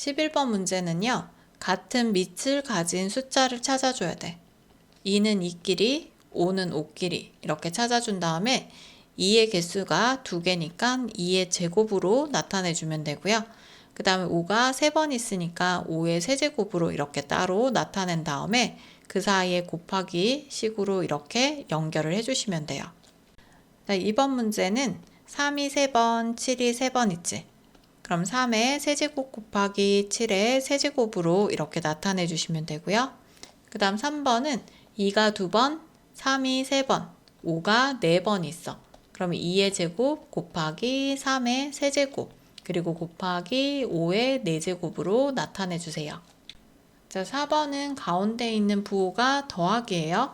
11번 문제는요. 같은 밑을 가진 숫자를 찾아줘야 돼. 2는 2끼리, 5는 5끼리 이렇게 찾아준 다음에 2의 개수가 2개니까 2의 제곱으로 나타내주면 되고요. 그 다음에 5가 3번 있으니까 5의 세제곱으로 이렇게 따로 나타낸 다음에 그 사이에 곱하기 식으로 이렇게 연결을 해주시면 돼요. 자, 이번 문제는 3이 3번, 7이 3번 있지. 그럼 3의 세제곱 곱하기 7의 세제곱으로 이렇게 나타내 주시면 되고요. 그 다음 3번은 2가 2번, 3이 3번, 5가 4번 있어. 그럼 2의 제곱 곱하기 3의 세제곱 그리고 곱하기 5의 4제곱으로 나타내 주세요. 자, 4번은 가운데 있는 부호가 더하기예요.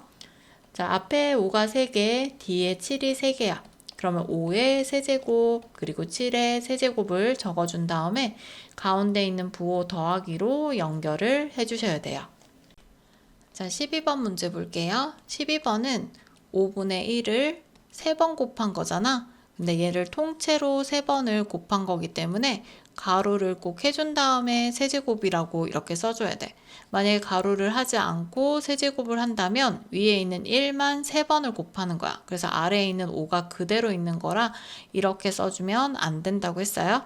자, 앞에 5가 3개, 뒤에 7이 3개야. 그러면 5의 세제곱 그리고 7의 세제곱을 적어준 다음에 가운데 있는 부호 더하기로 연결을 해주셔야 돼요. 자, 12번 문제 볼게요. 12번은 5분의 1을 3번 곱한 거잖아. 근데 얘를 통째로 3번을 곱한 거기 때문에 가로를 꼭 해준 다음에 세제곱이라고 이렇게 써줘야 돼. 만약에 가로를 하지 않고 세제곱을 한다면 위에 있는 1만 3번을 곱하는 거야. 그래서 아래에 있는 5가 그대로 있는 거라 이렇게 써주면 안 된다고 했어요.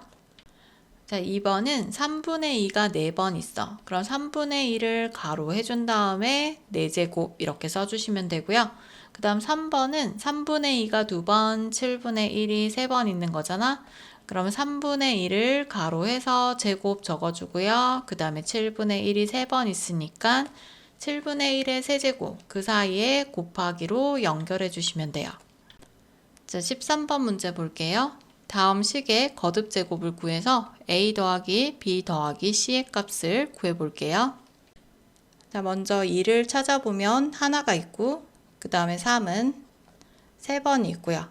자, 2번은 3분의 2가 4번 있어. 그럼 3분의 1을 가로 해준 다음에 4제곱 이렇게 써주시면 되고요. 그 다음 3번은 3분의 2가 2번, 7분의 1이 3번 있는 거잖아. 그러면 3분의 1을 가로 해서 제곱 적어주고요. 그 다음에 7분의 1이 3번 있으니까 7분의 1의 세제곱 그 사이에 곱하기로 연결해 주시면 돼요. 자, 13번 문제 볼게요. 다음 식의 거듭 제곱을 구해서 a 더하기 b 더하기 c의 값을 구해볼게요. 자, 먼저 2를 찾아보면 하나가 있고 그 다음에 3은 3번이 있고요.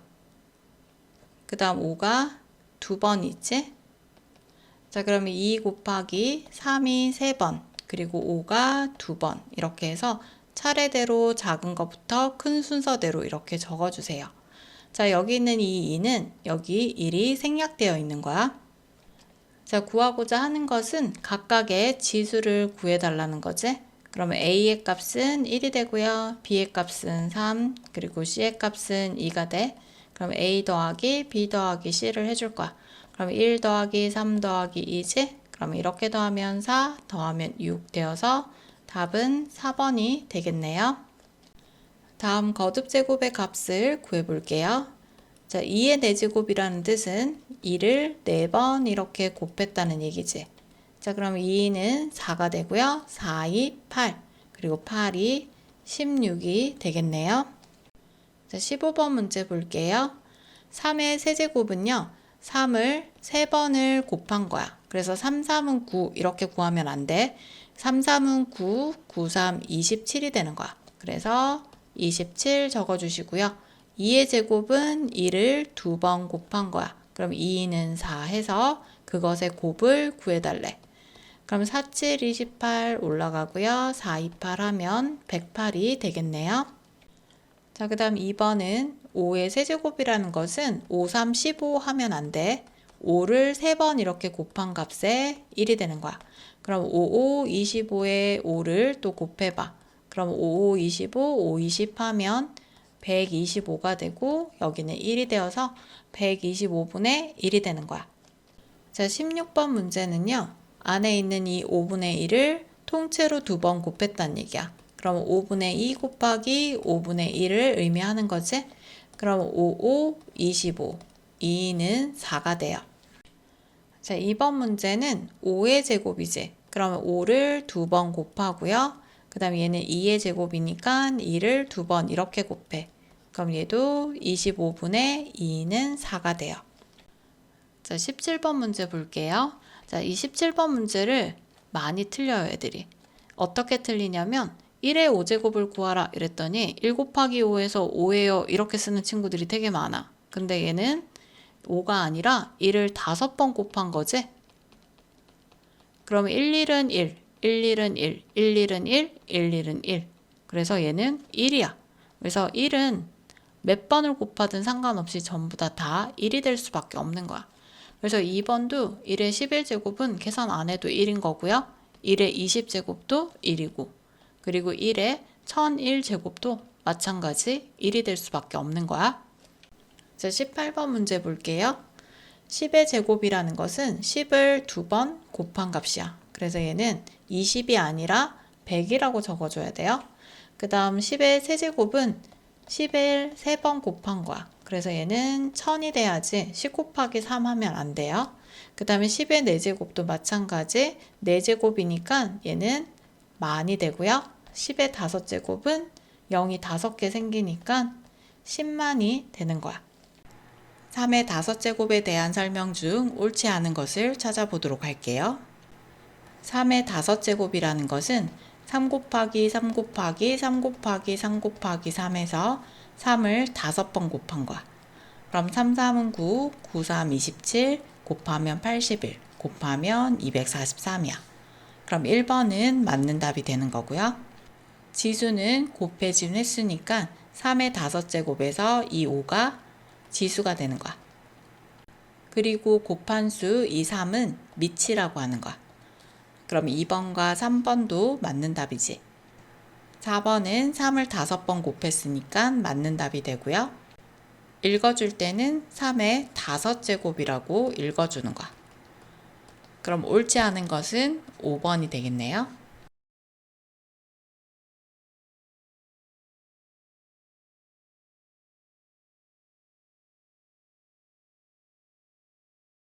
그 다음 5가 2번 있지? 자, 그러면 2 곱하기 3이 3번 그리고 5가 2번 이렇게 해서 차례대로 작은 것부터 큰 순서대로 이렇게 적어주세요. 자, 여기 있는 이 2는 여기 1이 생략되어 있는 거야. 자, 구하고자 하는 것은 각각의 지수를 구해달라는 거지. 그러면 A의 값은 1이 되고요. B의 값은 3, 그리고 C의 값은 2가 돼. 그럼 A 더하기 B 더하기 C를 해줄 거야. 그럼 1 더하기 3 더하기 2지? 그럼 이렇게 더하면 4, 더하면 6 되어서 답은 4번이 되겠네요. 다음 거듭 제곱의 값을 구해볼게요. 자, 2의 4제곱이라는 뜻은 2를 4번 이렇게 곱했다는 얘기지. 자, 그럼 2는 4가 되고요. 4, 2, 8. 그리고 8이 16이 되겠네요. 자, 15번 문제 볼게요. 3의 세제곱은요. 3을 3번을 곱한 거야. 그래서 3, 3은 9 이렇게 구하면 안 돼. 3, 3은 9, 9, 3, 27이 되는 거야. 그래서 27 적어주시고요. 2의 제곱은 2를 2번 곱한 거야. 그럼 2는 4 해서 그것의 곱을 구해달래. 그럼 4, 7, 28 올라가고요. 4, 2, 8 하면 108이 되겠네요. 자, 그 다음 2번은 5의 세제곱이라는 것은 5, 3, 15 하면 안 돼. 5를 3번 이렇게 곱한 값에 1이 되는 거야. 그럼 5, 5, 25에 5를 또 곱해봐. 그럼 5, 5, 25, 5, 20 하면 125가 되고 여기는 1이 되어서 125분의 1이 되는 거야. 자, 16번 문제는요. 안에 있는 이 5분의 1을 통째로 2번 곱했다는 얘기야. 그럼 5분의 2 곱하기 5분의 1을 의미하는 거지? 그럼 5, 5, 25. 2는 4가 돼요. 자, 2번 문제는 5의 제곱이지. 그러면 5를 2번 곱하고요. 그 다음 얘는 2의 제곱이니까 2를 2번 이렇게 곱해. 그럼 얘도 25분의 2는 4가 돼요. 자, 17번 문제 볼게요. 자, 이 17번 문제를 많이 틀려요, 애들이. 어떻게 틀리냐면 1의 5제곱을 구하라 이랬더니 1 곱하기 5에서 5예요 이렇게 쓰는 친구들이 되게 많아. 근데 얘는 5가 아니라 1을 5번 곱한 거지? 그러면 1, 1은 1, 1, 1은 1, 1, 1은 1, 1, 1은 1. 그래서 얘는 1이야. 그래서 1은 몇 번을 곱하든 상관없이 전부 다 1이 될 수밖에 없는 거야. 그래서 2번도 1의 11제곱은 계산 안 해도 1인 거고요. 1의 20제곱도 1이고, 그리고 1의 1001제곱도 마찬가지 1이 될 수밖에 없는 거야. 자, 18번 문제 볼게요. 10의 제곱이라는 것은 10을 2번 곱한 값이야. 그래서 얘는 20이 아니라 100이라고 적어줘야 돼요. 그 다음 10의 세제곱은 10을 3번 곱한 거야. 그래서 얘는 1000이 돼야지 10 곱하기 3 하면 안 돼요. 그 다음에 10의 4제곱도 마찬가지 4제곱이니까 얘는 만이 되고요. 10의 5제곱은 0이 5개 생기니까 10만이 되는 거야. 3의 5제곱에 대한 설명 중 옳지 않은 것을 찾아보도록 할게요. 3의 5제곱이라는 것은 3 곱하기 3 곱하기 3 곱하기 3 곱하기 3에서 3을 5번 곱한 거야. 그럼 3, 3은 9, 9, 3, 27, 곱하면 81, 곱하면 243이야. 그럼 1번은 맞는 답이 되는 거고요. 지수는 곱해진 횟수니까 3의 5제곱에서 이 5가 지수가 되는 거야. 그리고 곱한 수 이 3은 미치라고 하는 거야. 그럼 2번과 3번도 맞는 답이지. 4번은 3을 5번 곱했으니까 맞는 답이 되고요. 읽어줄 때는 3의 5제곱이라고 읽어주는 거야. 그럼 옳지 않은 것은 5번이 되겠네요.